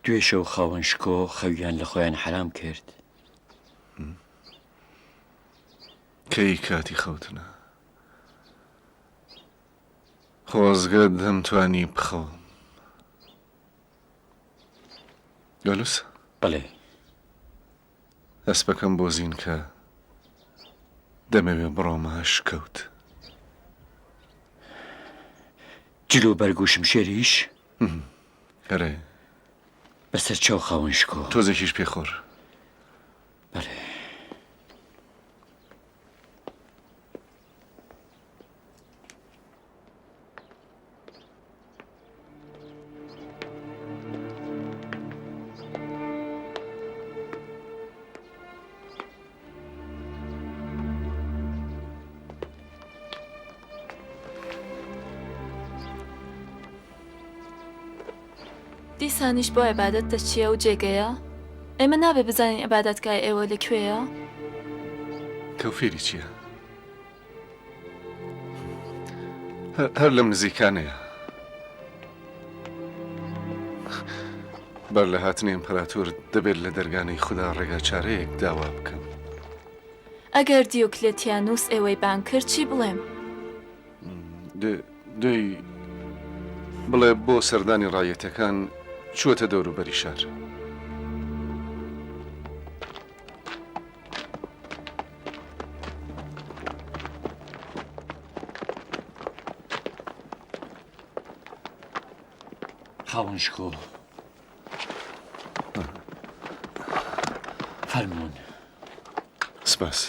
دوێشەو خاوەن شکۆ خەویان لە خۆیان حرام کرد. کەی کاتی خەوتنە خۆزگەت دەمتوانی بخەوم. گەلووس بەڵێ دەست بەکەم بۆ زینکە دەمەوێ بڕۆمە شکەوت. جلو بەرگوشم شێریش ئەرێ بەسەر چاو خاوەن شکۆ تۆزێکیش پێخۆر. بەڵێ دیسانیش بۆ عیبادەت دەچیە و جێگەیە؟ ئێمە نابێ بزانین عیبادەتگای ئێوە لەکوێیە؟ کەوفێری چییە؟ هەر لەم نزیکانەیە. بەر لە هاتنی ئیمپەراتۆر دەبێت لە دەرگانەی خوددا ڕێگا چارەیەک داوا بکەم. ئەگەر دیۆکلێتیانوس ئێوەی بان کرد چی بڵێم؟ دوی بڵێ بۆ سەردانی ڕایەتەکان چووەتە دەوروبەری شار. خاوەن شکۆ فەرموون. سپاس.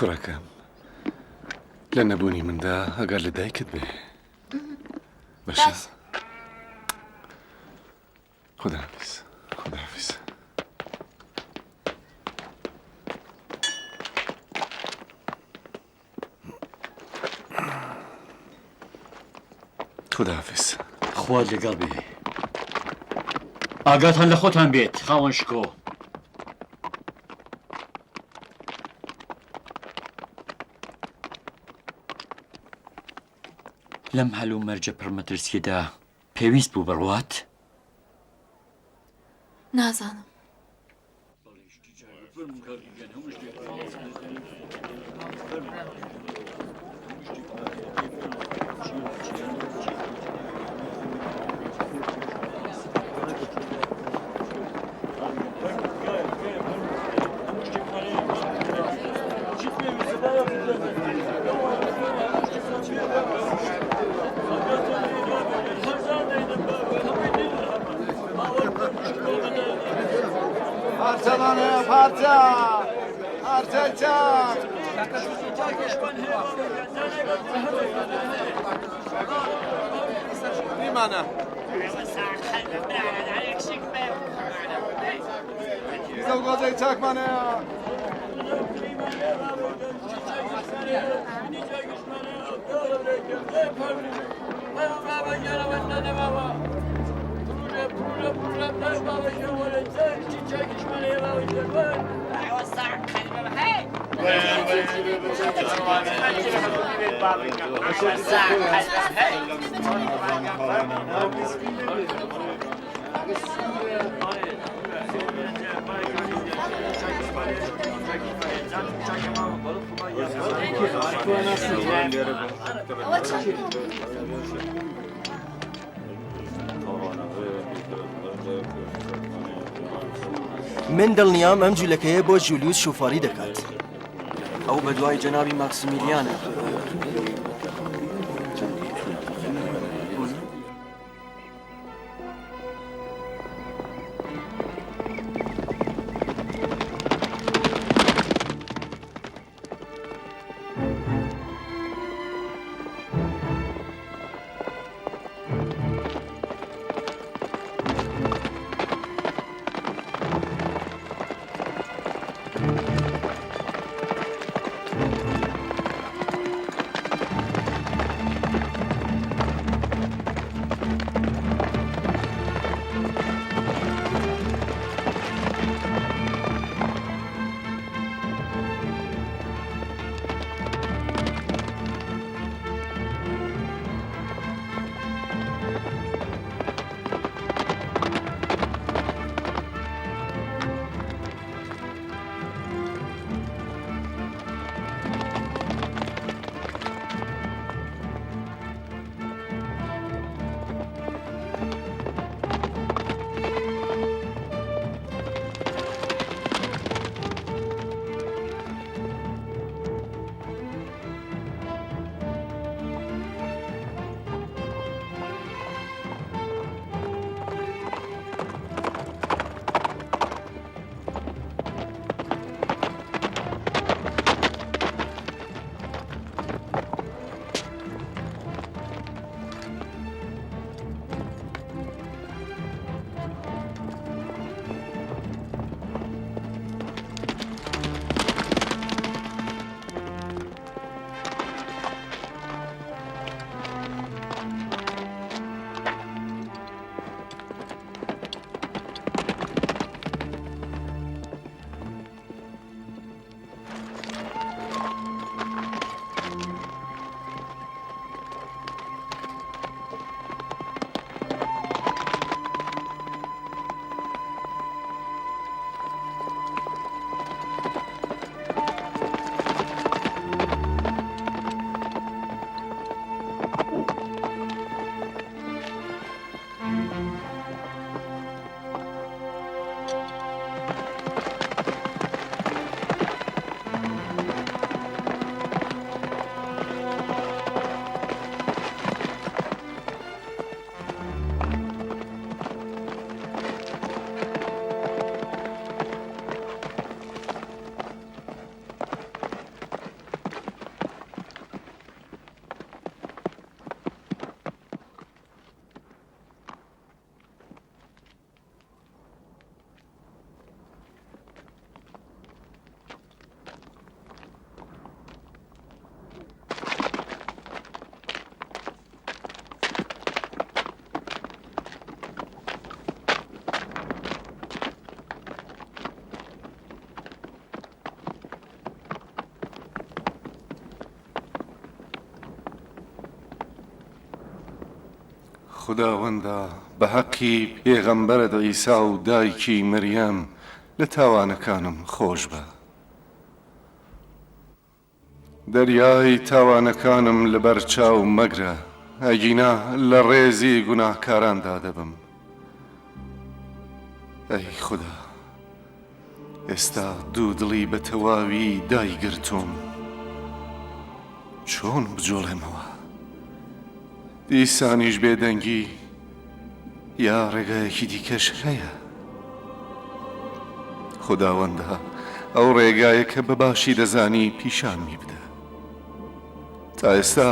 کوڕەکەم لە نەبوونی مندا ئەگەر لە دایکت بێ بەشە. خوداحافیز. خوداحافیز. خوداحافیز. خوا لەگەڵ بێ. ئاگاتان لە خۆتان بێت خاوەن شکۆ. لەم هەلو مەرجە پڕمەترسیەدا پێویست بوو بڕوات؟ نازانم. Parçalanıyor parça. Parça çak. Limana. Bize o gazayı çakmanı ya. من دڵنیام ئەم جوولەکەیە بۆ جولیوس شوفاری دەکات. ئەو بە دوای جەنابی ماکسیمیلیانە. خداوەندا بە حەقی پێغەمبەرت عیسا و دایکی مەریەم لە تاوانەکانم خۆش بە. دەریای تاوانەکانم لەبەر چاو مەگرە، ئەگینا لە ڕێزی گوناهکاراندا دەبم. ئەی خوددا، ئێستا دوو دڵی بە تەواوی دایگرتوم، چۆن بجۆڵێمەوە؟ دیسانیش بێدەنگی یا ڕێگایەکی دیکەش هەیە؟ خداوەندە، ئەو ڕێگایە کە بەباشی دەزانی پیشانمی بدە. تا ئێستا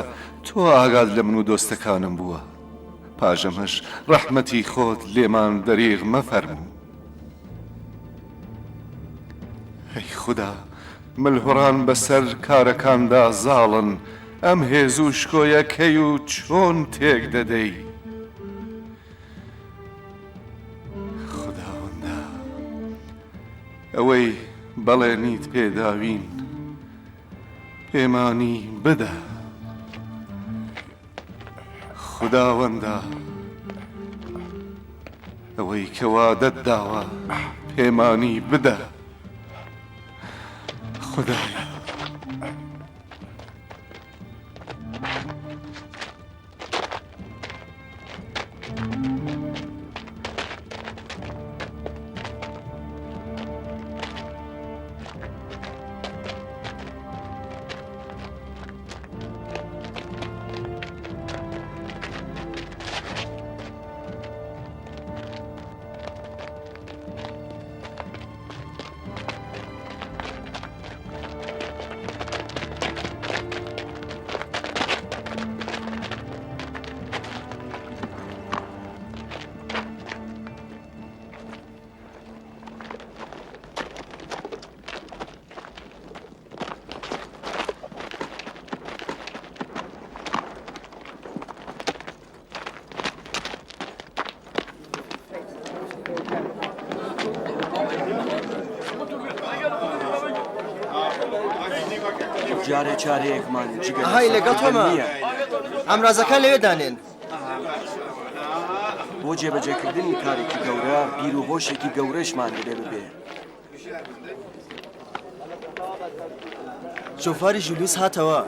تۆ ئاگاد لە من و دۆستەکانم بووە، پاژەمەش ڕەحمەتی خۆت لێمان دەریغ مەفەرموو. ئەی خوددا، ملهوڕان بەسەر کارەکاندا زاڵن، ئەم هێز و شکۆیەکەی و چۆن تێک دەدەی؟ خداوەندە، ئەوەی بەڵێنیت پێداوین پێمانی بدە. خداوەندە، ئەوەی کە وادەت داوە پێمانی بدە. خدایە، جارێ چارەیەکمان جگە ئاهای لەگەڵ تۆمە، ئەمرازەکان لەوێ دانێن. بۆ جێبەجێکردنی کارێکی گەورە بیر و هۆشێکی گەورەشمان دەبێ ببێ. شۆفاری ژولیوس هاتەوە.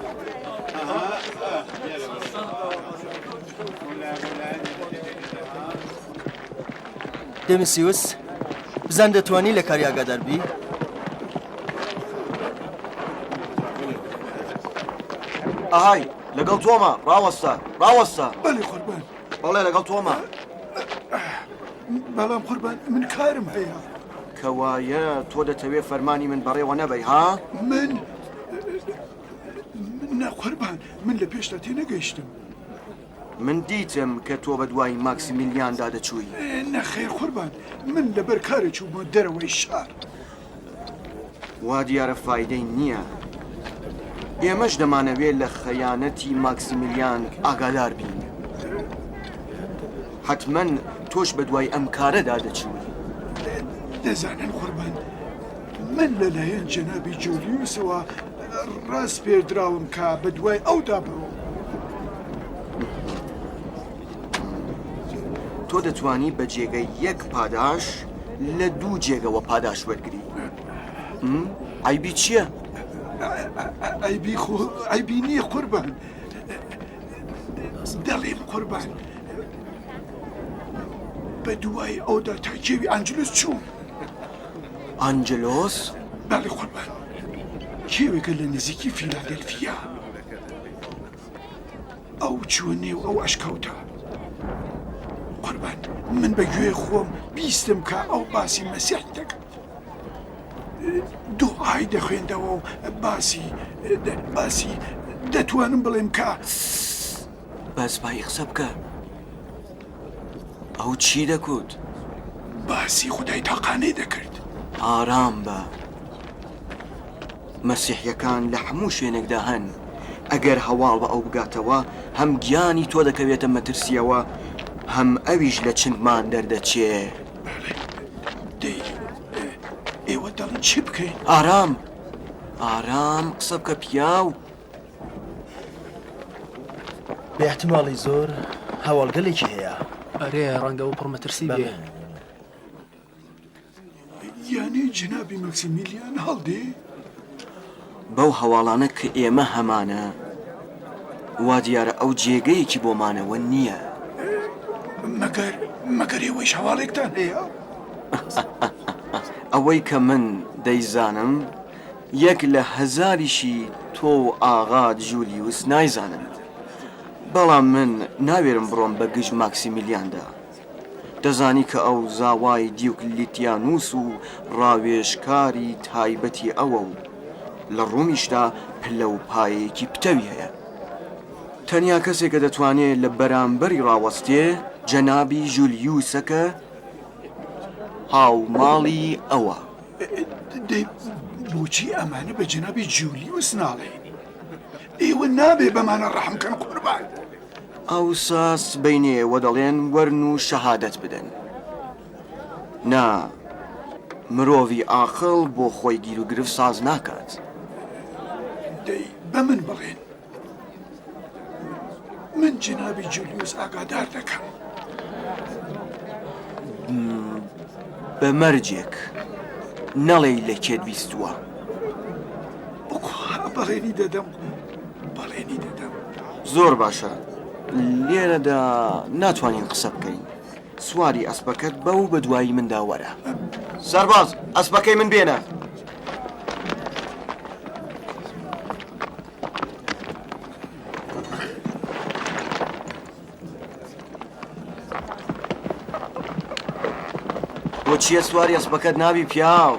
دێمسیوس، بزان دەتوانی لە کاری ئاگادار بی؟ ئاهای لەگەڵ تۆمە، ڕاوەستە ڕاوەستە. بەڵێ قوربان، بەڵێ لەگەڵ تۆمە. بەڵام قوربان من کارم هەیە. کەوایە تۆ دەتەوێ فەرمانی من بەڕێوە نەبەی ها؟ من نە قوربان، من لە پێشتا تێنەگەیشتم. من دیتم کە تۆ بە دوای ماکسیمیلیاندا دەچووی. نەخێر قوربان، من لەبەر کارێکی بۆ دەرەوەی شار. وا دیارە فایدەی نییە. ئێمەش دەمانەوێت لە خەیانەتی ماکسیمیلیان ئاگادار بین. حتمما تۆش بە دوای ئەم کارەدا دەچووی. دەزانن قوربان، من لەلایەن جەنابی جولیوسەوە ڕاست پێدراوم کە بە دوای ئەودا بڕۆ. تۆ دەتوانی بە جێگەی یەک پاداش لە دوو جێگەوە پاداش وەرگری. ئایبی چییە؟ ئایبی نییە قوربان. دەڵێم قوربان، بە دوای ئەودا تا کێوی ئەنجلۆس چووم. ئەنجلۆس؟ بەڵێ قوربان، کێوێکە لە نزیکی فیلادلفیا. ئەو چووە نێو ئەو ئەشکەوتە. قوربان، من بەگوێ خۆم بیستم کە ئەو باسی مەسیح دەکەم. دوعای دەخوێندەوە و باسی دەتوانم بڵێم کە بەس بای قسە بکە. ئەو چی دەکوت؟ باسی خودای تاقانەی دەکرد. ئارام بە. مەسیحیەکان لە هەموو شوێنێکدا هەن. ئەگەر هەواڵ بە ئەو بگاتەوە هەم گیانی تۆ دەکەوێتە مەترسیەوە، هەم ئەویش لە چنگمان دەردەچێ. ئێوە دەڵن چی بکەین؟ ئارام ئارام قسە بکە پیاو. بە احتیماڵی زۆر هەواڵگەلێکی هەیە ئەرێ ڕەنگە و پڕمەترسی بێ یعنی جنابی مەکسیمیلیان هەڵدێ بەو هەواڵانە کە ئێمە هەمانە وا دیارە ئەو جێگەیەکی بۆمانەوە نییە. مەگەر ئێوەش هەواڵێکتان هەیە؟ ئەوەی کە من دەیزانم یەک لە هەزاریشی تۆ و ئاغا جولیوس نایزانم، بەڵام من ناوێرم بڕۆم بە گشت ماکسیمیلیاندا. دەزانی کە ئەو زاوای دیوکلیتیانوس و ڕاوێژکاری تایبەتی ئەوە و لە ڕوومیشدا پلە و پایەیەکی پتەوی هەیە. تەنیا کەسێک کە دەتوانێت لە بەرامبەری ڕاوەستێ جەنابی جولیوسەکە هاوماڵی ئەوە. بۆچی ئەمانە بە جنابی جولیوس ناڵێن؟ ئێوە نابێ بەمانە ڕەحمکەن قوربان. ئەوسا سبەینێوە دەڵێن وەرن و شەهادەت بدەن. نا مرۆڤی ئاقڵ بۆ خۆی گیر و گرفت ساز ناکات. دەی بە من بڵێن، من جنابی جولیوس ئاگادار دەکەم. بە مەرجێک نەڵێی لە کێت بیستووە. بەڵێنی دەدەم، بەڵێنی دەدەم. زۆر باشە، لێرەدا ناتوانین قسە بکەین. سواری ئەسپەکەت بەو بە دوایی مندا وەرە. سەرباز، ئەسپەکەی من بێنە. بۆچیە سواری ئەسپەکەت نابی پیاو؟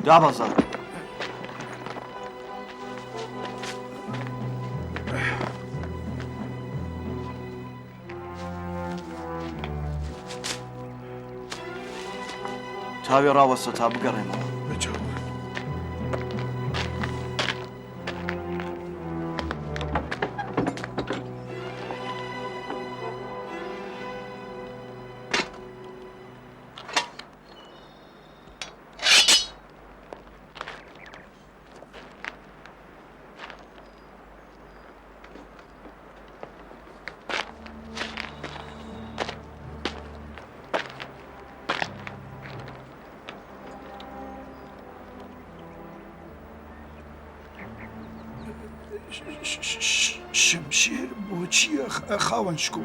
دابەزە. تاوێ ڕاوەستە تا بگەڕێمەوە. شمشێر بۆچیە خاوەن شکۆ؟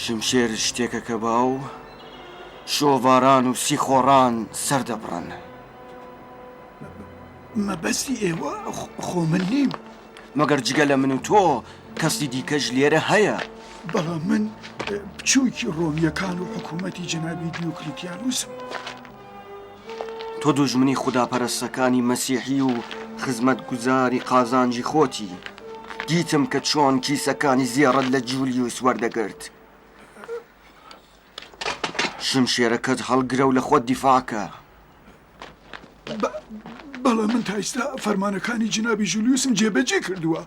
شمشێر شتێکە کە باو شۆڤاران و سیخۆڕان سەردەبڕن. مەبەستی ئێوە خۆ من نیم. مەگەر جگە لە من و تۆ کەسی دیکەش لێرە هەیە. بەڵام من بچووکی ڕۆمیەکان و حکوومەتی جەنابی دیوکلیتیانوسم. تۆ دوژمنی خوداپەرستەکانی مەسیحی و خزمەت گوزاری قازانجی خۆتی. دیتم کە چۆن کیسەکانی زیێڕەت لە جولیوس وەردەگرت. شمشێرەکەت هەڵگرە و لە خۆت دیفاکە. بەڵام من تا ئێستا فەرمانەکانی جنابی جولیوسم جێبەجێ کردووە.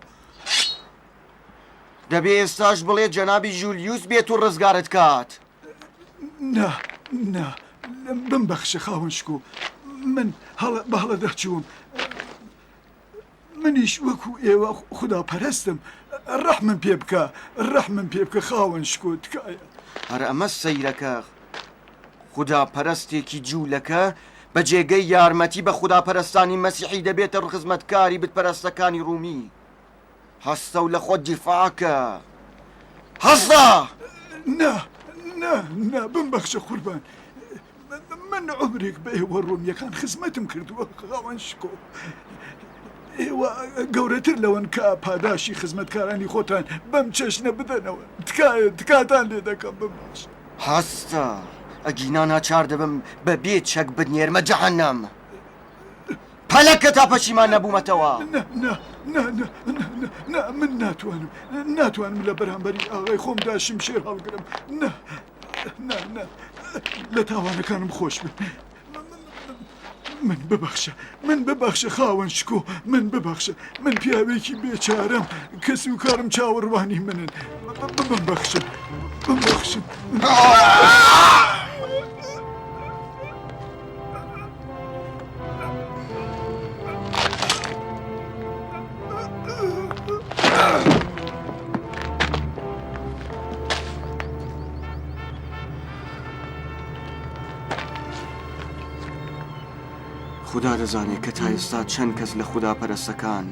دەبێ ئێستاش بڵێت جەنابی جولیوس بێت و ڕزگارت کات. نا بمبەخشە خاوەن شکۆ، من بەهڵە دەرچووم. منیش وەکو ئێوە خوداپەرستم. ڕەحمم پێ بکە خاوەن شکۆ تکایە. هەر ئەمە سەیرەکە خوداپەرستێکی جوولەکە بە جێگەی یارمەتی بە خوداپەرستانی مەسیحی دەبێتە ڕخزمەتکاری بتپەرستەکانی ڕوومی. هەستە و لە خۆت دیفاکە. هەستە! نا بمبخشە قوربان من عمرێک بە ئێوە ڕۆمیەکان خزمەتم کردووە خاوەن شکۆ ئێوە گەورەتر لەوەن کە پاداشی خزمەتکارانی خۆتان بەم چەشنە بدەنەوە تکاتان لێ دەکەم ببخش هەستە ئەگینا ناچار دەبم بە بێ چەک بدنێرمە جەهەنەم پەلەکە تا پەشیمان نەبوومەتەوە من ناتوانم لە بەرامبەری ئاغای خۆمدا شمشێر هەڵگرم لە تاوانەکانم خۆش بن من ببەخشە خاوەن شکۆ من ببەخشە من پیاوێکی بێچارەم کەسی و کارم چاوەڕوانی منن ببەخشن خدا دەزانێت کە تا ئێستا چەند کەس لە خوداپەرستەکان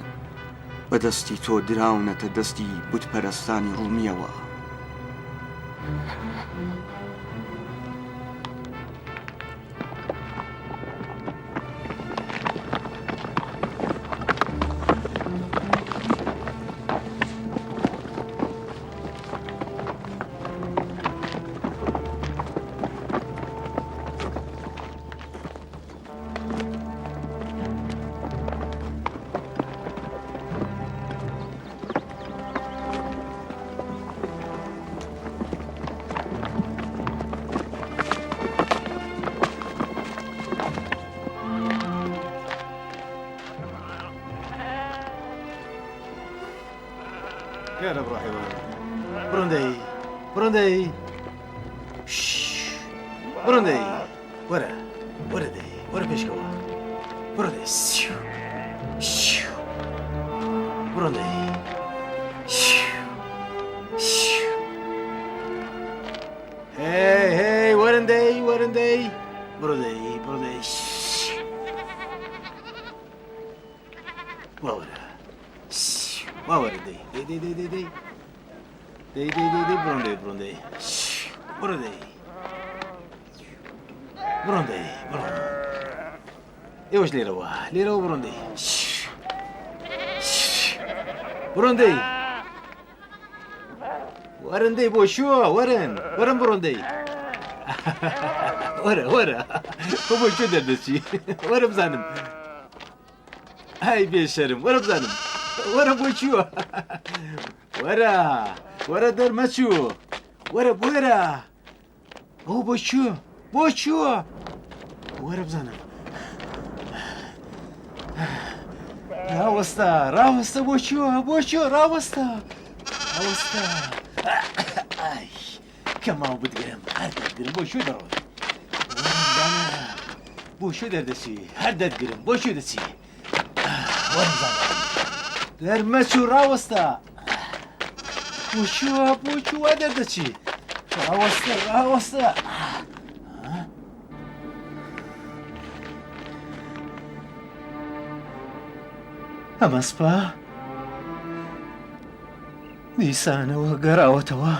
بەدەستی تۆ دراونەتە دەستی بوتپەرستانی ڕوومیەوە. كان بروحي بروندي بروندي ورا بيشكوا بروندي بروندي هاي ورندي بروندي واورا دي بروندي ايوش ليروا بروندي ورندي بوشو ورن بروندي ورا هو شو دردشي ورا بزانم هاي بيشرم ورا بزانم ورا بوشو ورا درمشو ورا هو بوشو ورا بزانم راوستا بوشو راوستا اي كما بتقرم هردقرم بوشو درون بوشو دردسي هردقرم بوشو دسي ورا بزانم درمشو راوستا بوشو دردسي راوستا ئەمەسپا دیسانەوە گەڕاوەتەوە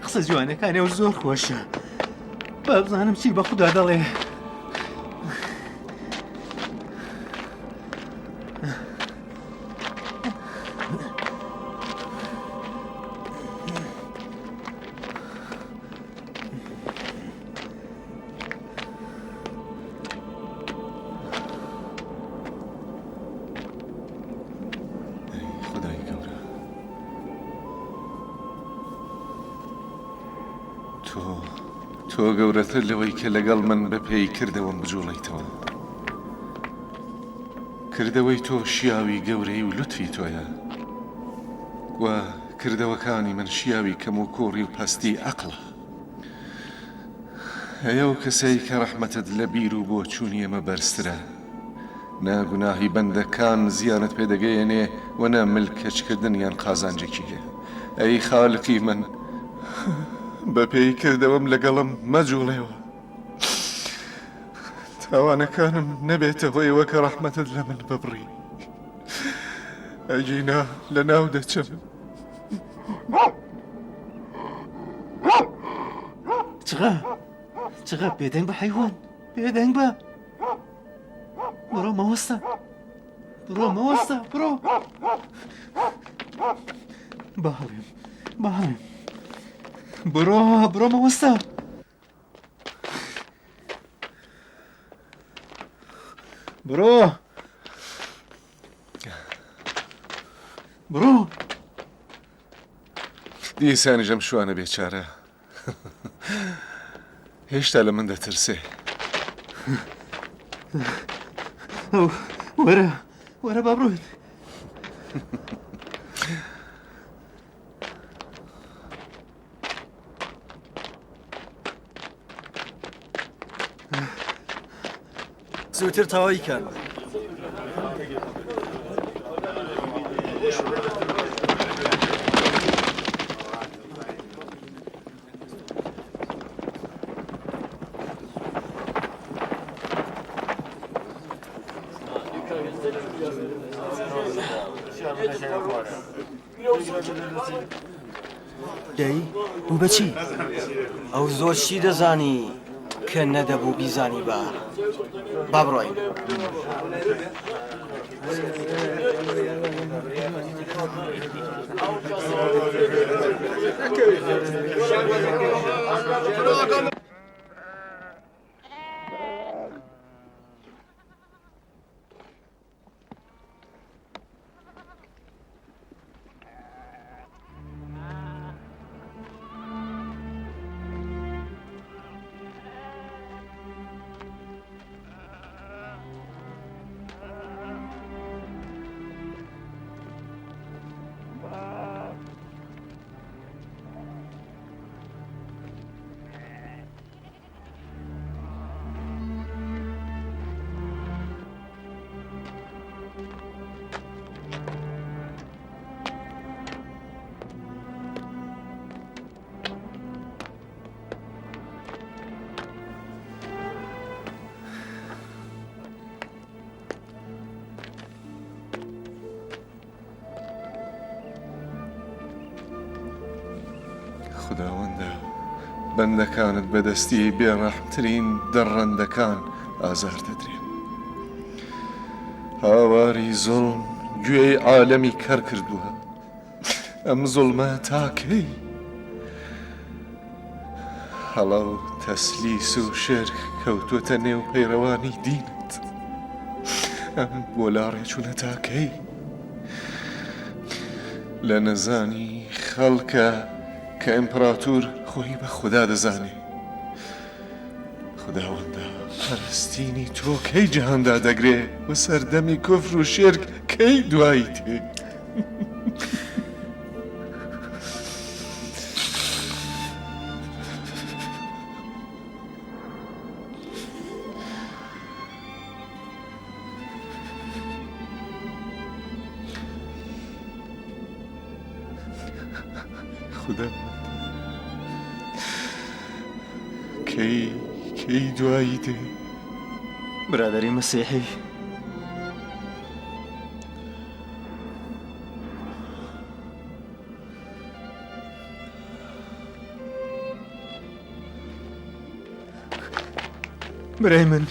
قسە جوانەکانێ و زۆر خۆشە با بزانم چی بە خودا دەڵێ تۆ گەورەتر لەوەی کە لەگەڵ من بە پێی کردەوەم بجوڵیتەوە کردەوەی تۆ شیاوی گەورەی و لوتفی تۆیە و کردەوەکانی من شیاوی کەم و کۆڕی و پەستی عەقڵە هەیە و کەسەی کە ڕەحمەتت لە بیر و بۆ چوونی ئێمە بەرزترە ناگوناهی بەندەکان زیانت پێدەگەیەنێ و نە ملکەچکردن یان قازانجێکی هەیە ئەی خالقی من بە پێی کردەوەم لەگەڵم مەجوڵێەوە تاوانەکانم نەبێتە هۆی وەکە ڕەحمەتت لە من ببڕی ئەگەینا لە ناو دەچم چغا بێدەنگ بە حیوان بێدەنگ بە بڕۆ مەوەستە بڕۆ باڵێم بڕۆ مەوەستە بڕۆ دیسانیژەم شوانە بێچارە هێشتا لە من دەترسێ وەرە با بڕۆین زووتر تەواوی کەن دەی بوو بەچی ئەو زۆر شی دەزانی کە نەدەبوو بیزانی با بڕۆین خداوەندە بەندەکانت بەدەستی بێڕەحمترین دەڕەندەکان ئازار دەدرێن هاواری زوڵم گوێی عالەمی کەر کردووە ئەم زوڵمە تاکەی هەڵا و تەسلیس و شرک کەوتوتە نێو پەیڕەوانی دینت ئەم بۆ لاڕێچوونە تاکەی لە نەزانی خەڵکە کە ئیمپراتور خۆی بە خوددا دەزانێ خداوەندە پەرستینی تۆ کەی جەهاندا دەگرێ و سەردەمی کوفر و شێرک کەی دوایی تێ خداوەندە کەی دوایی تێ برادری مەسیحی برای من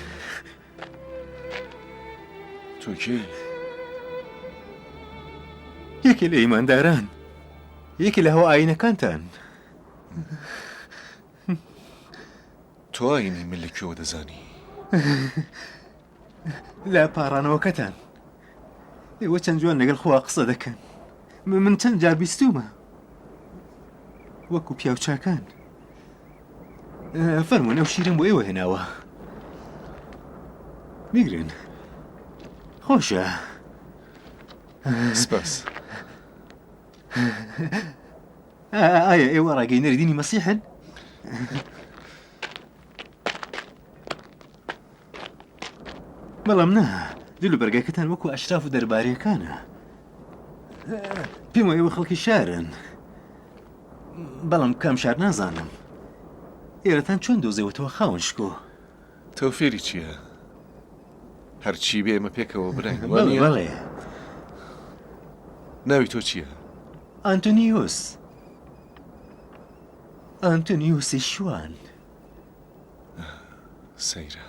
تۆ کێی یەکی لە ئیمانداران یەکی لە هەوە ئاینەکانتان تۆ ئاینی من لەکوێوە دەزانی لە پاڕانەوەکەتان ئێوە چەند جوان لەگەڵ خوا قسە دەکەن من چەند جار بیستومە وەکو پیاوچاکان فەرموون ئەو شیرم بۆ ئێوە هێناوە میگرن خۆشە سپاس ئایا ئێوە ڕاگەیەنەری دینی مەسیحن بەڵام نا دوو لە بەرگەکەتان وەکو ئەشراف و دەربارەکانە پێم ئێوە خەڵکی شارن بەڵام کام شار نازانم ئێرەتان چۆن دۆزەوەتەوە خاوەن شکۆ تۆ فێری چییە؟ هەرچی بێ ئێمە پێکەوە بڕێن بەڵێ ناوی تۆ چییە؟ ئانتۆنیۆس ئانتۆنیۆسی شوان. سەیرە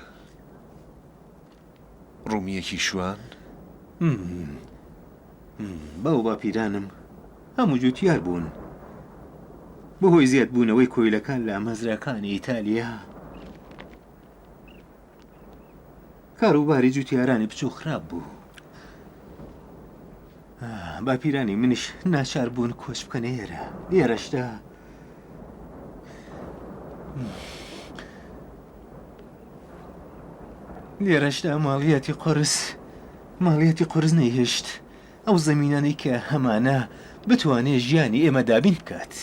ڕوومیەکی شوان؟ بەو باپیرانم هەموو جوتیار بوون بەهۆی زیادبوونەوەی کۆیلەکان لە ئامەزراکانی ئیتالیا. کاروباری جوتیارانی بچوو خراپ بوو. باپیرانی منیش ناچار بوون کۆچ بکەنە ئێرە. لێرەشدا ماڵیەتی قرس نەیهێشت ئەو زەمینانەی کە هەمانە بتوانێت ژیانی ئێمە دابین بکات.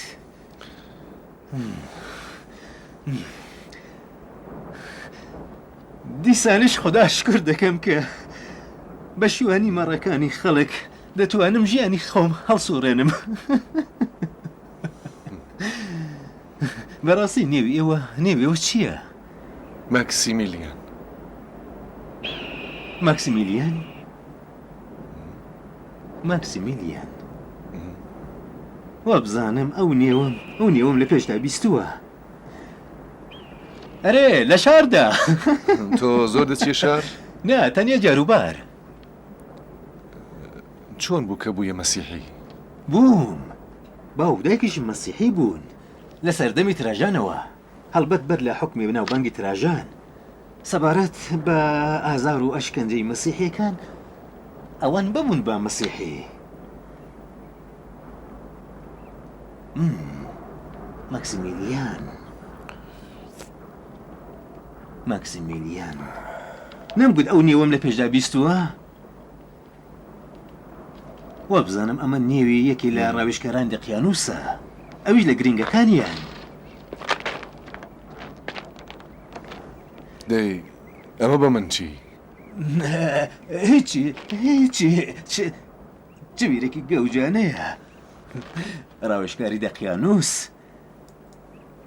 دیسانش خدا شکر دەکەم کە بە شیوانی مەڕەکانی خەڵک دەتوانم ژیانی خۆم هەڵسوڕێنم. بەڕاستی نێوی ئێوە چییە؟ ماکسیمیلیان. ماکسیمیلیان وابزانم ئەو نێوم لە پێشدا بیستووە. ئەرێ لە شاردا. تۆ زۆر دەچێ شار؟ نا تەنیا جاروبار. چۆن بوو کە بوویە مەسیحی؟ بووم باو دایکیشم مەسیحی بوون لە سەردەمی تراژانەوە. هەڵبەت بەر لە حکمی بناوبانگی تراژان سەبارەت بە ئازار و ئەشکەنجەی مەسیحیەکان ئەوان ببوون بە مەسیحی. ماکسیمیلیان نەمگوت ئەو نێوەم لە پێشدا بیستووە؟ وابزانم ئەمە نێوی یەکی لە ڕاوێژکاران دەقیانوسە. ئەویش لە گرنگەکانیان. دەی ئەمە بە من چی؟ هیچی جویرێکی گەوجانەیە. ڕاوێژکاری دەقیانوس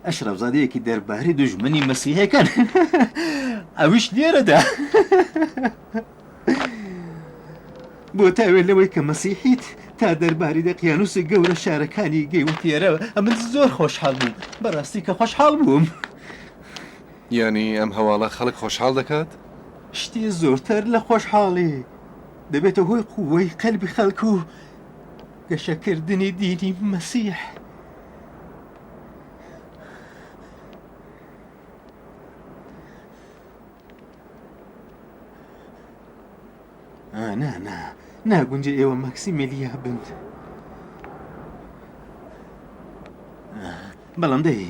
ئەشرەفزادەیەکی دەربارەی دوژمنی مەسیحیەکان. ئەویش لێرەدا بۆ تاوێت لەوەی کە مەسیحیت تا دەرباری دەقیانوسی گەورە شارەکانی گەیوتێرەوە. ئەمن زۆر خۆشحاڵ بووم. بەڕاستی کە خۆشحاڵ بووم. یانی ئەم هەواڵە خەڵک خۆشحاڵ دەکات؟ شتی زۆرتر لە خۆشحاڵی دەبێتە هۆی قووەی قەلبی خەڵک و گەشەکردنی دینی مەسیح. ناگونجێ ئێوە ماکسیمیلیا بن. بەڵام دەی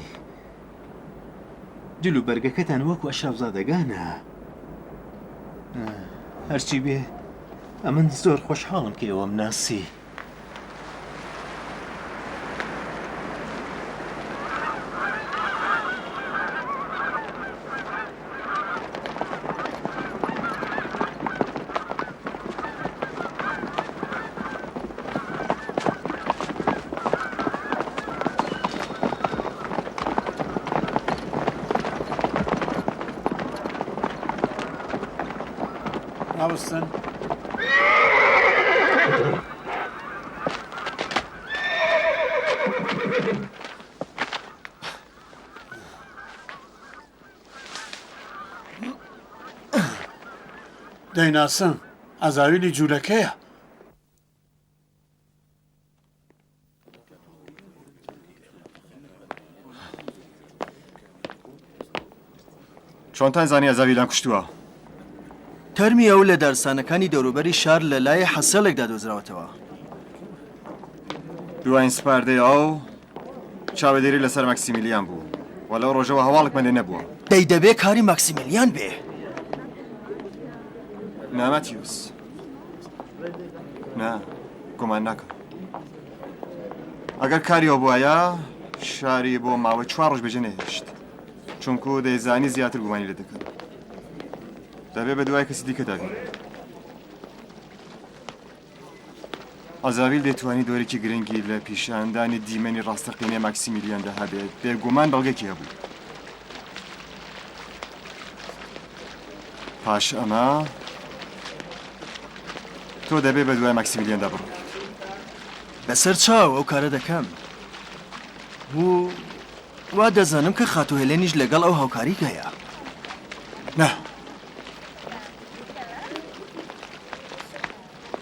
جلو بەرگەکەتان وەکو ئەشرەفزادەگانە. هەرچی بێ ئەمن زۆر خۆشحاڵم کە ئێوەم ناسی. Alston. دەیناسن ئازاویلی جوولەکەیە. چۆنتان زانی ئەزاویلان کوشتووە؟ تەرمی ئەو لە دارستانەکانی دەوروبەری شار لە لای حەسەڵێکدا دۆزراوەتەوە. دوایین سپاردەی ئەو چاودێری لەسەر ماکسیمیلیان بوو و لەو ڕۆژەوە هەواڵکمان لێ نەبووە. دەی دەبێ کاری ماکسیمیلیان بێ. نامەتیوس نا گومان ناکەم. ئەگەر کاریەوە بووایە شاری بۆ ماوەی 4 ڕۆژ بەجێ نەهێشت چونکو دەیزانی زیاتر گومانی لێ دەکەن. دەبێ بە دوای کەسی دیکە دابین. ئازاویل دەتوانی دۆرێکی گرنگی لە پیشاندانی دیمەنی ڕاستەقینەی ماکسیمیلیاندا هەبێت. بێگومان بەڵگەکی هەبوو. پاش ئەمە تۆ دەبێ بە دوای ماکسیمیلیاندا بڕۆیت. بەسەر چاو ئەو کارە دەکەم و وا دەزانم کە خاتو هێلێنیش لەگەڵ ئەو هاوکاری گەیە نا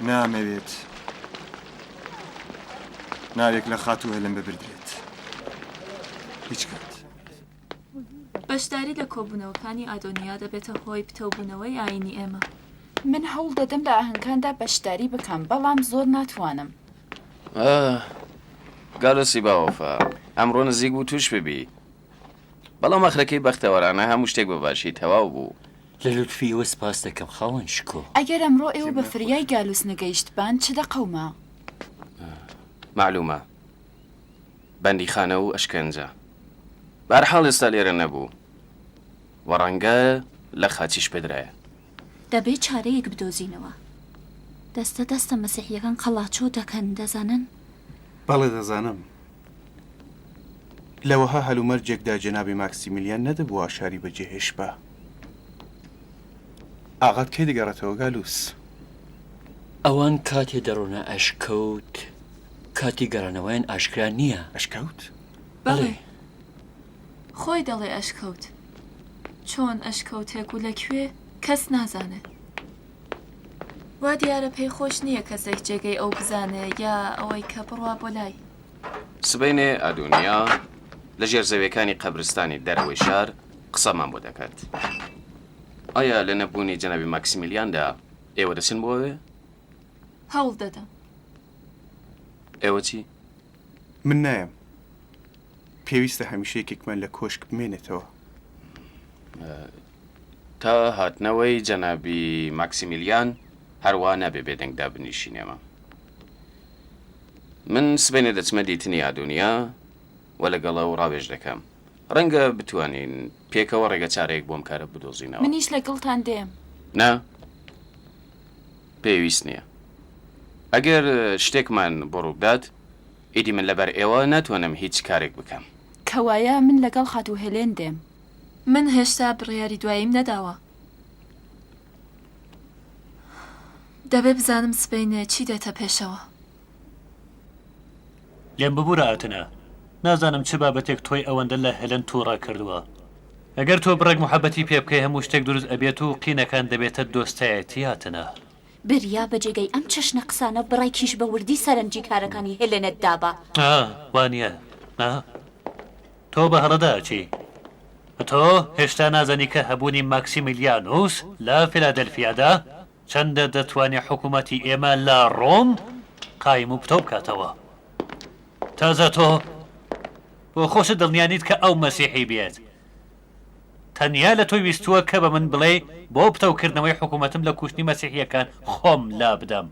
نامەوێت ناوێک لە خاتو هێلم ببردرێت هیچ کات بەشداری لە کۆبوونەوەکانی ئادۆنیا دەبێتە هۆی پتەوبوونەوەی ئاینی ئێمە. من هەوڵ دەدەم لە ئاهەنگەکاندا بەشداری بکەم بەڵام زۆر ناتوانم. گالۆسی باوەفا ئەمڕۆ نزیک بوو توش ببی بەڵام ئەخرەکەی بەختەوەرانە هەموو شتێک بە باشی تەواو بوو. لە لوتفیەوە سپاس دەکەم خاوەن شکۆ. ئەگەر ئەمڕۆ ئێوە بە فریای گالوس نەگەیشتبان چ دەقەومە؟ معلومە بەندی خانە و ئەشکەنجە بەرحاڵ ئێستا لێرە نەبوو وەڕەنگە لە خاچیش پێدرایە. دەبێت چارەیەک بدۆزینەوە. دەستە مەسیحیەکان قەڵاچۆ دەکەن دەزانن؟ بەڵێ دەزانم. لەوەها هەلومەرجێکدا جەنابی ماکسیمیلیان نەدەبوو ئاشاری بەجێهێش بە. ئاغات کەی دەگەڕێتەوە گالوس؟ ئەوان کاتێ دەڕۆنە ئەشکەوت کاتی گەڕانەوەیان ئاشکرا نییە. ئەشکەوت؟ بەڵێ خۆی دەڵێ ئەشکەوت. چۆن ئەشکەوتێک و لەکوێ کەس نازانێت. وا دیارە پێی خۆش نییە کەسێک جێگەی ئەو بزانێ یا ئەوەی کە بڕوا بۆ لای. سبەینێ ئادونیا لە ژێرزەویەکانی قەبرستانی دەرەوەی شار قسەمان بۆ دەکات. ئایا لە نەبوونی جەنابی ماکسیمیلیاندا ئێوە دەچن بۆوێ؟ هەوڵ دەدەم. ئێوە چی؟ من نایم. پێویستە هەمیشەیەکێکمان لە کۆشک بمێنێتەوە. تا هاتنەوەی جەنابی ماکسیمیلیان هەروە نابێ بێدەنگدا بنیشینێمە. من سبەینێ دەچمە دیتنی ئادونیا و لەگەڵە و ڕاوێژ دەکەم. ڕەنگە بتوانین پێکەوە ڕێگە چارەیەک بۆم کارە بدۆزینەوە. منیش لەگەڵتان دێم. نا پێویست نییە. ئەگەر شتێکمان بۆ ڕوودات ئیدی من لەبەر ئێوە ناتوانم هیچ کارێک بکەم. کەوایە من لەگەڵ خاتو هێلێن دێم. من هێشتا بڕیاری دواییم نەداوە. دەبێ بزانم سبەینێ چی دێتە پێشەوە. لێم ببوورە ئاتنە نازانم چه بابەتێک تۆی ئەوەندە لە هێلن تووڕا کردووە. ئەگەر تۆ بڕێک محەبەتی پێ بکەی هەموو شتێک دروست ئەبێت و قینەکان دەبێتە دۆستایەتی هاتنە. بریا بەجێگەی ئەم چەشنە قسانە بڕێکیش بە وردی سەرنجی کارەکانی هێلێنت دابا. وانە تۆ بە هەڕەداچی تۆ هێشتا نازانی کە هەبوونی ماکسیمیلیانوس لە فیلادەلفیادا چەندە دەتوانێت حکوومەتی ئێمە لە ڕۆم قایم و پتۆ بکاتەوە. تازە تۆ بۆ خۆشت دڵنیانیت کە ئەو مەسیحی بێت. تەنیا لە تۆی ویستووە کە بە من بڵێ بۆ پتەوکردنەوەی حکوومەتم لە کوشتنی مەسیحیەکان خۆم لا بدەم.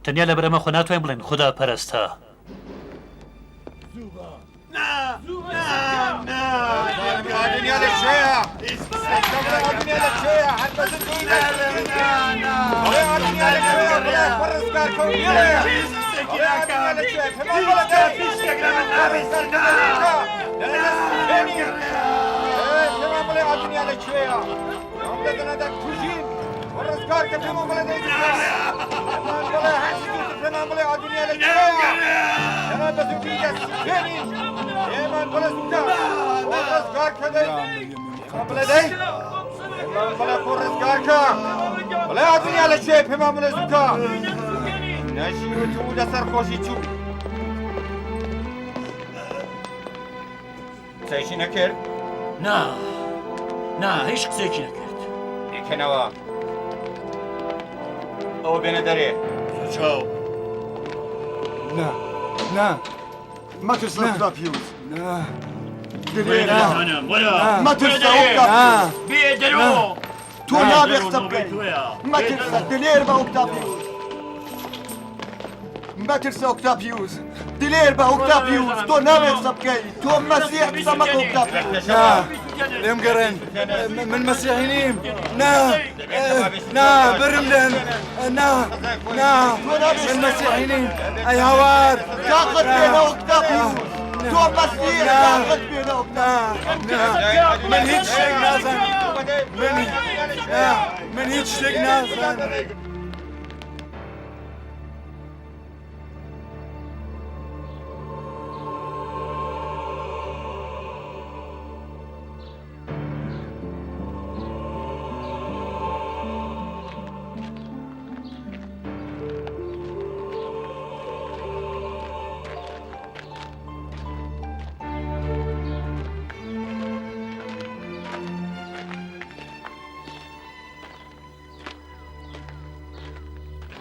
تەنیا لە بەرەمە خۆ ناتوانین بڵێن خوددا پەرستە. قسەیشی نەکرد؟ نا هیچ قسێکی نەکرد. دیکەنەوە ئەوە بێنە دەرێ. چاو نا مەترسە ئۆکتا پیوز. مەترسە بێ دەرەوە. تۆ نابێ قسە بکەیت. مەترسە دلێر بە ئۆکتا پیوز. مەترسە ئۆکتا پیوز. دلێر بە ئۆکتا پیوز. تۆ نابێ قسە بکەیت. تۆ مەسیح قسە مەکە ئۆکتا پیوز. لێم گەڕێن من مەسیحی نیم. نا برم لێن. من مەسیحی نیم. ئەی هاوار تاقت بێنە ئۆکتا پیوز. تۆ مەسیح تاقت بێنە ئۆکتا. من هیچ شتێک نازانم. من هیچ شتێک نازانم.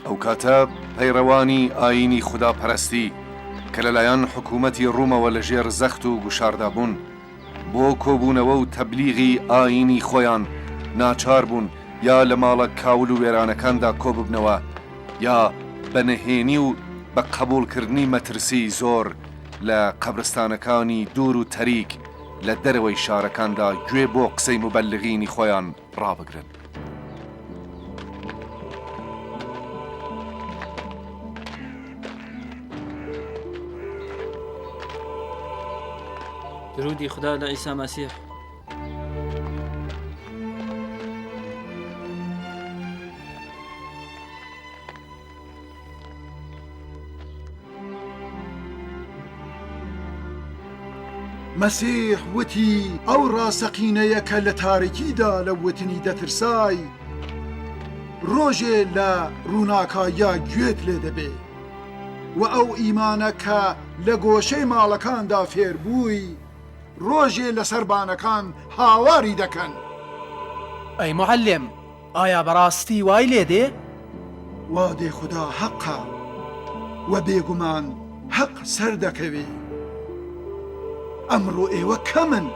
ئەو کاتە پەیڕەوانی ئاینی خوداپەرستی کە لەلایەن حکوومەتی ڕوومەوە لەژێر زەخت و گوشاردا بوون بۆ کۆبوونەوە و تەبلیغی ئاینی خۆیان ناچار بوون یا لە ماڵە کاول و وێرانەکاندا کۆببنەوە یا بەنهێنی و بە قبولکردنی مەترسی زۆر لە قەبرستانەکانی دوور و تەریک لە دەرەوەی شارەکاندا گوێ بۆ قسەی مبەلغینی خۆیان ڕابگرن. درودی خدا لە ئیسا مەسیح. مەسیح وتی ئەو ڕاستەقینەیە کە لە تاریکیدا لە وتنی دەترسای ڕۆژێ لە ڕووناکایە گوێت لێ دەبێ و ئەو ئیمانە کە لە گۆشەی ماڵەکاندا فێربووی ڕۆژێ لە سەربانەکان هاواری دەکەن. ئەی معلم، ئایا بەڕاستی وای لێ دێ؟ وا دێ خوددا حەقا و بێگومان حەق سەر دەکەوێ. ئەمڕۆ ئێوە کەمن،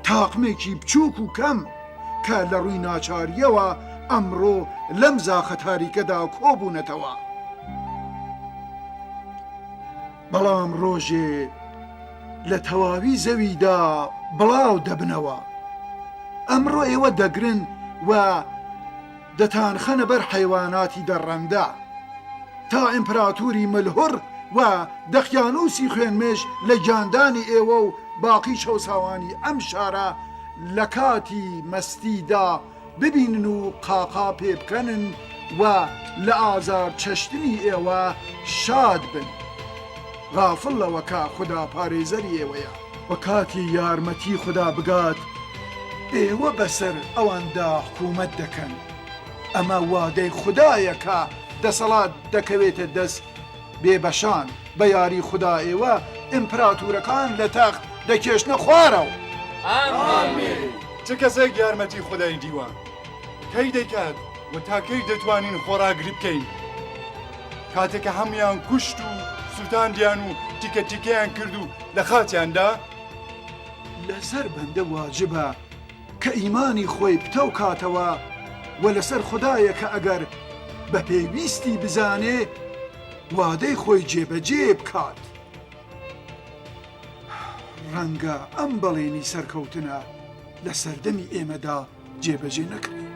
تاقمێکی بچووک و کەم کە لە ڕووی ناچاریەوە ئەمڕۆ لەم زاخە تاریکەدا کۆبوونەتەوە. بەڵام ڕۆژێ لە تەواوی زەویدا بڵاو دەبنەوە. ئەمڕۆ ئێوە دەگرن و دەتانخەنە بەر حەیواناتی دەڕەندا تا ئیمپراتوری ملهور و دەخیانوسی خوێنمێش لە گیاندانی ئێوە و باقی شەوساوانی ئەم شارە لە کاتی مەستیدا ببینن و قاقا پێ بکەنن و لە ئازار چەشتنی ئێوە شاد بن. غافڵەوە کە خوددا پارێزەری ئێوەیە و کاتی یارمەتی خوددا بگات ئێوە بەسەر ئەواندا حکوومەت دەکەن. ئەمە وادەی خوددایە کە دەسەڵات دەکەوێتە دەست بێبەشان بە یاری خوددا ئێوە ئیمپراتورەکان لە تەخت دەکێشنە خوارەوە. چ کەسێک یارمەتی خودای دیوان کەی دەیکات و تاکەی دەتوانین خۆراگری بکەین کاتێککە هەمویان کوشت و سووتاندیان و تیکە تیکەیان کرد و لە خاچیاندا لەسەر بەندە واجبە کە ئیمانی خۆی پتە کاتەوە و لەسەر خوددایە کە ئەگەر بە پێویستی بزانێ وادەی خۆی جێبەجێ بکات. ڕەنگە ئەم بەڵێنی سەرکەوتنە لە سەردەمی ئێمەدا جێبەجێ نەکرێت.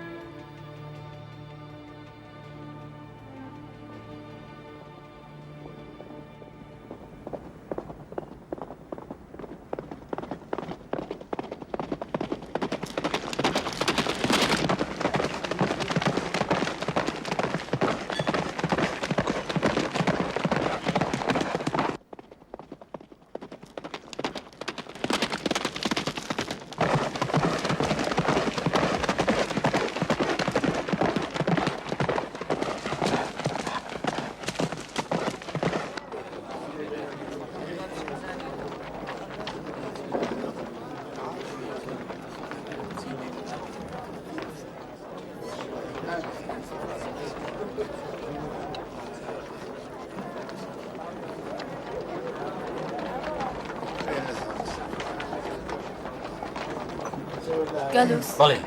گالوس بەڵێ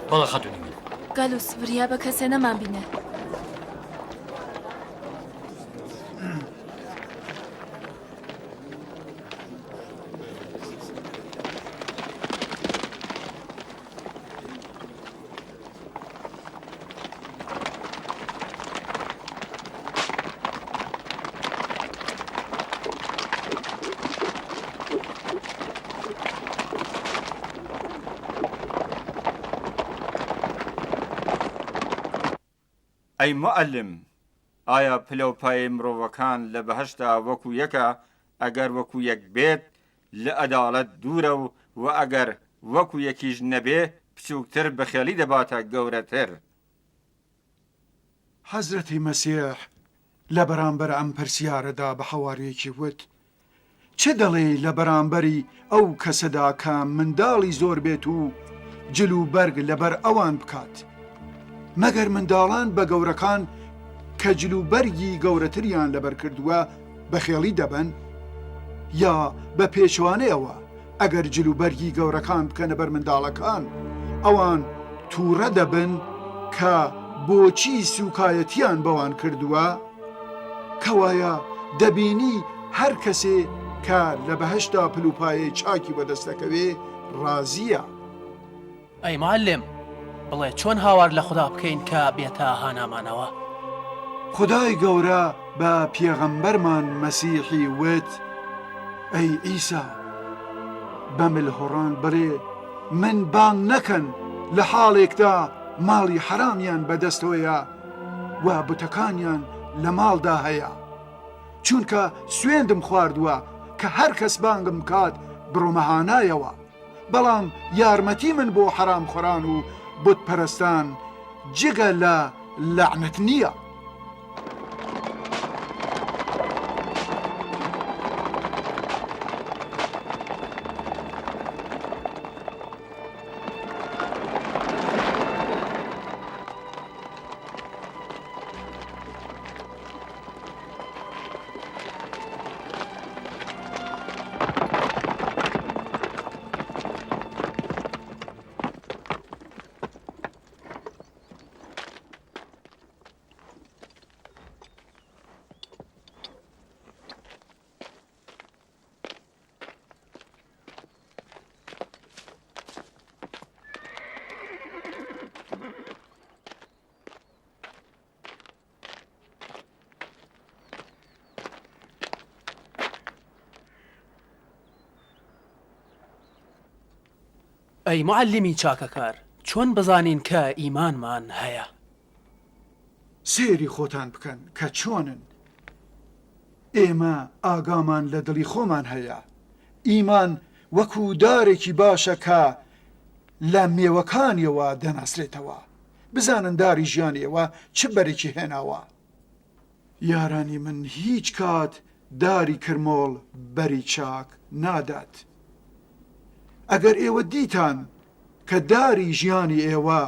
بەڵێ خەتونی من. گالوس وریا بە کەسێ نەمان بینە. ئەی معلم، ئایا پلەپای مرۆڤەکان لە بەهەشتا وەکو یەکە ئەگەر وەکو یەک بێت لە ئەداڵەت دوورە و ئەگەر وەکو یەکیش نەبێ بچووکتر بەخێلی دەباتە گەورەتر. حەزرەتی مەسیح لە بەرامبەر ئەم پرسیارەدا بە حەواریەکی وت چه دەڵێ لە بەرامبەری ئەو کەسەدا کە منداڵی زۆر بێت و جل و بەرگ لەبەر ئەوان بکات. مەگەر منداڵان بە گەورەکان کە جلوبەرگی گەورەتریان لەبەر کردووە بەخێڵی دەبن یا بە پێچوانەیەوە ئەگەر جلوبەرگی گەورەکان بکەنە بەر منداڵەکان ئەوان تووڕە دەبن کە بۆچی سوکایەتیان بەوان کردووە کەوایە دەبینی هەر کەسێ کە لە بەهشتا پلوپایەی چاکی بەدەستەکەوێ ڕازیە. ئەی معلم بڵێ چۆن هاوار لە خوددا بکەین کە بێتە هانامانەوە؟ خدای گەورە بە پێغەمبەرمان مەسیحی وت ئەی ئیسا بە ملهوڕان بڵێ من بانگ نەکەن لە حاڵێکدا ماڵی حرامیان بەدەستەوەیە و بتەکانیان لە ماڵدا هەیە چونکە سوێندم خواردووە کە هەر کەس بانگم کات بڕۆمەهانایەوە بەڵام یارمەتی من بۆ حرام خۆران و بتپەرستان جگە لە لەعنەت نییە. ئەی معلمی چاکەکار چۆن بزانین کە ئیمانمان هەیە؟ سێری خۆتان بکەن کە چۆنن. ئێمە ئاگامان لە دڵی خۆمان هەیە. ئیمان وەکو دارێکی باشە کە لە مێوەکانیەوە دەناسرێتەوە. بزانن داری ژیانیەوە چ بەرێکی هێناوە. یارانی من هیچ کات داری کرمۆڵ بەری چاک نادات. ئەگەر ئێوە دیتان کە داری ژیانی ئێوە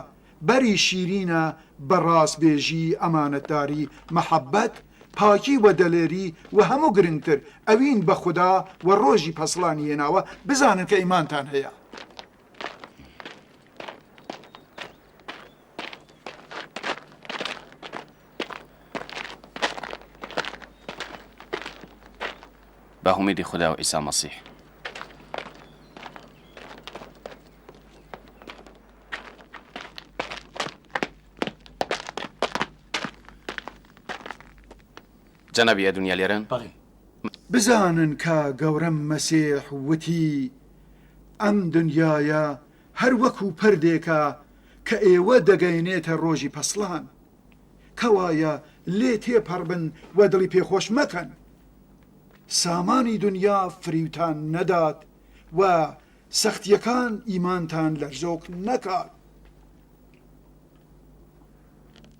بەری شیرینە بەڕاستبێژی ئەمانەتداری مەحەبەت پاکی و دەلێری و هەموو گرنگتر ئەوین بە خوددا و ڕۆژی پەسڵانی هێناوە بزانن کە ئیمانتان هەیە. بە هومێدی خوددا و ئیسا مەسیح. جەنابی ئەدونیا لێرن؟ بزانن کە گەورەم مەسیح وتی ئەم دنیاە هەر وەکو پردێکە کە ئێوە دەگەینێتە ڕۆژی پەسڵان کەوایە لێ تێپەڕبن و دڵی پێخۆش مەکەن. سامانی دنیا فریوتان نەدات و سەختیەکان ئیمانتان لەرزۆک نەکات.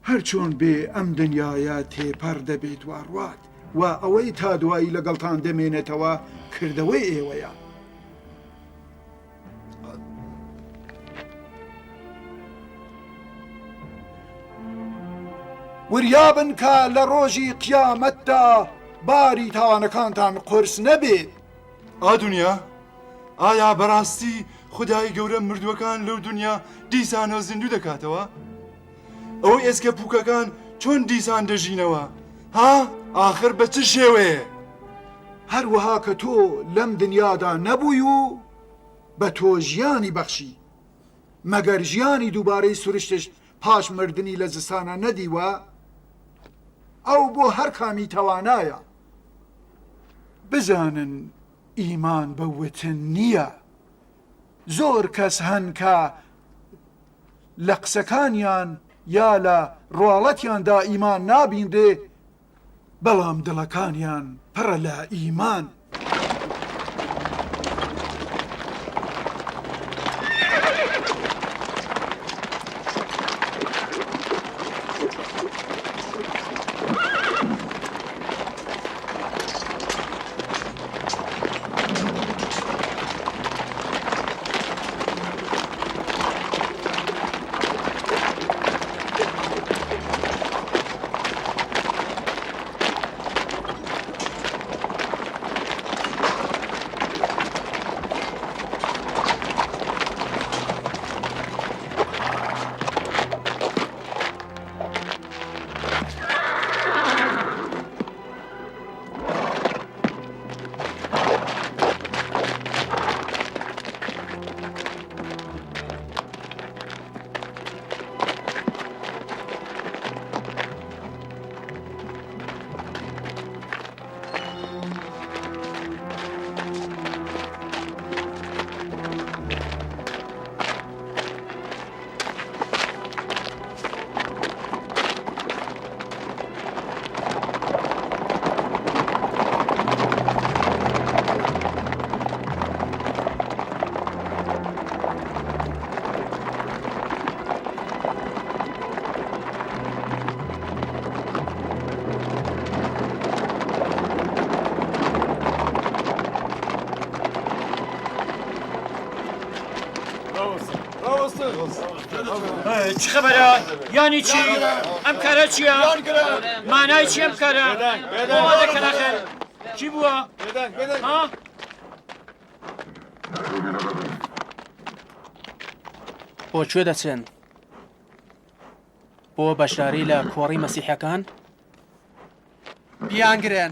هەر چۆن بێ ئەم دنیاە تێپەر دەبێت واڕوات و ئەوەی تا دوایی لەگەڵتان دەمێنێتەوە کردەوەی ئێوەیە. وریابن کە لە ڕۆژی قیامەتدا باری تاوانەکانتان قرس نەبێت. ئادونیا ئایا بەڕاستی خدای گەورە مردووەکان لەو دنیا دیسانەوە زیندوو دەکاتەوە؟ ئەوەی ئێسکە پووکەکان چۆن دیسان دەژینەوە؟ ها؟ ئاخر بە چ شێوەیە؟ هەروەها کە تۆ لەم دنیادا نەبووی و بە تۆ ژیانی بەخشی مەگەر ژیانی دووبارەی سروشتش پاش مردنی لە زستانە نەدیوە ئەو بۆ هەر کامی توانایە. بزانن ئیمان بە وتن نییە. زۆر کەس هەن کە لە قسەکانیان یا لە ڕواڵەتیاندا ئیمان نابیندێ بەڵام دڵەکانیان پڕە لە ئیمان. چ خبرە یانی چی ئەم کارە چییە مانای چی ئەم کارە بۆ دەکەناخێر چی بووە ها بۆ کوێ دەچێن بۆ بەشداری لە کۆڕی مەسیحەکان بیانگرێن